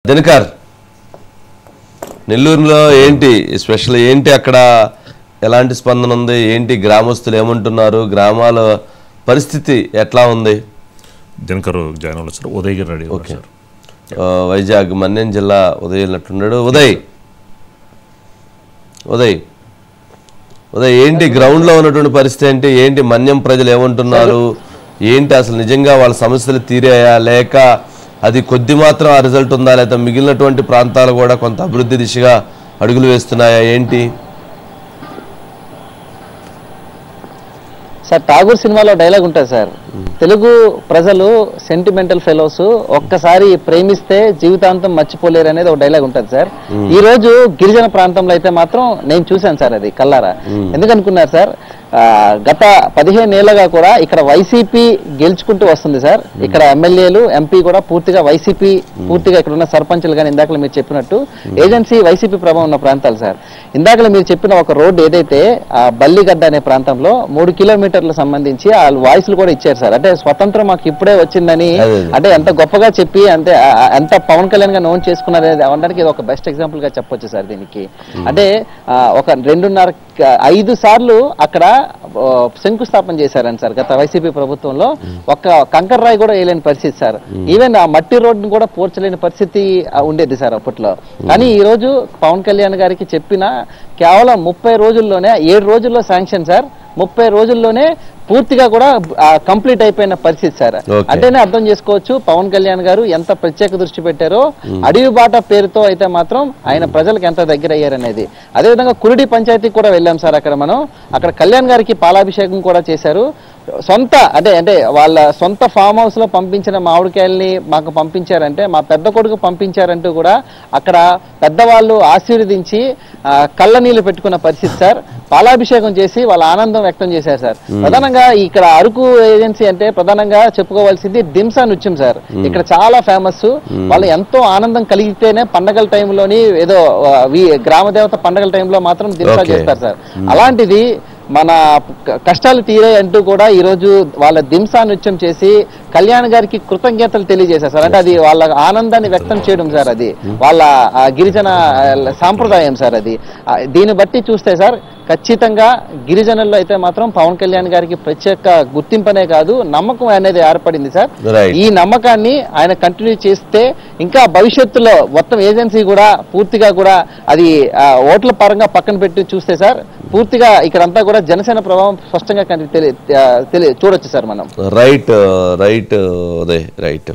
దినకర్ నెల్లూరులో ఏంటి స్పెషల్ ఏంటి అక్కడ ఎలాంటి స్పందన ఉంది ఏంటి గ్రామస్తులు ఏమంటున్నారు గ్రామాల పరిస్థితి ఎట్లా ఉంది దినకర్ జాయిన్ అవ్వాలి sir Udayagiri ready okay Vizag Manyam జిల్లా ఉదయనట్టున్నాడు ఉదయ్ ఏంటి గ్రౌండ్ లో ఉన్నటువంటి పరిస్థితి ఏంటి మన్యం ప్రజలు ఏమంటున్నారు ఏంటి అసలు నిజంగా వాళ్ళ సమస్యలు తీరాయా లేక అది కొద్ది మాత్రం ఆ రిజల్ట్ ఉందా లేదా మిగిలినటువంటి ప్రాంతాలు కూడా కొంత అభివృద్ధి దిశగా అడుగులు వేస్తున్నాయా ఏంటి సార్ ఠాగూర్ సినిమాలో డైలాగ్ ఉంటుంది సార్ తెలుగు ప్రజలు సెంటిమెంటల్ ఫెలోస్ ఒక్కసారి ప్రేమిస్తే జీవితాంతం మర్చిపోలేరు అనేది ఒక డైలాగ్ ఉంటుంది సార్ ఈ రోజు గిరిజన ప్రాంతంలో అయితే మాత్రం నేను చూశాను సార్ అది కల్లారా ఎందుకనుకున్నారు సార్ గత 15 ఏళ్లుగా కూడా ఇక్కడ వైసీపీ గెలుచుకుంటూ వస్తుంది సార్ ఇక్కడ ఎమ్మెల్యేలు ఎంపీ కూడా పూర్తిగా వైసీపీ పూర్తిగా ఇక్కడ ఉన్న సర్పంచులు కానీ ఇందాక మీరు చెప్పినట్టు ఏజెన్సీ వైసీపీ ప్రభావం ఉన్న ప్రాంతాలు సార్ ఇందాక మీరు చెప్పిన ఒక రోడ్డు ఏదైతే ఆ బల్లిగడ్డ అనే ప్రాంతంలో 3 కిలోమీటర్లకు సంబంధించి ఆ వాయిస్లు కూడా ఇచ్చారు సార్ అంటే స్వతంత్రం మాకు ఇప్పుడే వచ్చిందని అంటే ఎంత గొప్పగా చెప్పి అంటే ఎంత పవన్ కళ్యాణ్ గా నోన్ చేసుకున్నారు అనడానికి ఇది ఒక బెస్ట్ ఎగ్జాంపుల్ గా చెప్పొచ్చు సార్ దీనికి అంటే ఒక 2.5 సార్లు అక్కడ శంకుస్థాపన చేశారని సార్ గత వైసీపీ ప్రభుత్వంలో ఒక కంకర్ రాయి కూడా వేయలేని పరిస్థితి సార్ ఈవెన్ ఆ మట్టి రోడ్డును కూడా పోర్చలేని పరిస్థితి ఉండేది సార్ అప్పట్లో కానీ ఈ రోజు పవన్ కళ్యాణ్ గారికి చెప్పిన కేవలం 30 రోజుల్లోనే 7 రోజుల్లో శాంక్షన్ సార్ 30 రోజుల్లోనే పూర్తిగా కూడా కంప్లీట్ అయిపోయిన పరిస్థితి సార్ అంటేనే అర్థం చేసుకోవచ్చు పవన్ కళ్యాణ్ గారు ఎంత ప్రత్యేక దృష్టి పెట్టారో అడవి బాట పేరుతో అయితే మాత్రం ఆయన ప్రజలకు ఎంత దగ్గర అయ్యారనేది అదేవిధంగా కురిడి పంచాయతీకి కూడా వెళ్ళాం సార్ అక్కడ కళ్యాణ్ గారికి పాలాభిషేకం కూడా చేశారు సొంత అంటే వాళ్ళ సొంత ఫామ్ హౌస్ లో పంపించిన మామిడికాయల్ని మాకు పంపించారంటే మా పెద్ద కొడుకు పంపించారంటూ కూడా అక్కడ పెద్దవాళ్ళు ఆశీర్వదించి కళ్ళ నీళ్లు పెట్టుకున్న పరిస్థితి సార్ పాలాభిషేకం చేసి వాళ్ళ ఆనందం వ్యక్తం చేశారు సార్ ప్రధానంగా ఇక్కడ అరకు ఏజెన్సీ అంటే ప్రధానంగా చెప్పుకోవాల్సింది దింసా నృత్యం సార్ ఇక్కడ చాలా ఫేమస్ వాళ్ళు ఎంతో ఆనందం కలిగితేనే పండగల టైంలోని ఏదో గ్రామ దేవత పండగల టైంలో మాత్రం దింసా చేస్తారు సార్ అలాంటిది మన కష్టాలు తీరాయి అంటూ కూడా ఈ రోజు వాళ్ళ దింసా నృత్యం చేసి కళ్యాణ్ గారికి కృతజ్ఞతలు తెలియజేశారు సార్ అంటే అది వాళ్ళ ఆనందాన్ని వ్యక్తం చేయడం సార్ అది వాళ్ళ గిరిజన సాంప్రదాయం సార్ అది దీన్ని బట్టి చూస్తే సార్ ఖచ్చితంగా గిరిజనుల్లో అయితే మాత్రం పవన్ కళ్యాణ్ గారికి ప్రత్యేక గుర్తింపనే కాదు నమ్మకం అనేది ఏర్పడింది సార్ ఈ నమ్మకాన్ని ఆయన కంటిన్యూ చేస్తే ఇంకా భవిష్యత్తులో మొత్తం ఏజెన్సీ కూడా పూర్తిగా కూడా అది ఓట్ల పరంగా పక్కన పెట్టి చూస్తే సార్ పూర్తిగా ఇక్కడంతా కూడా జనసేన ప్రభావం స్పష్టంగా చూడొచ్చు సార్ మనం రైట్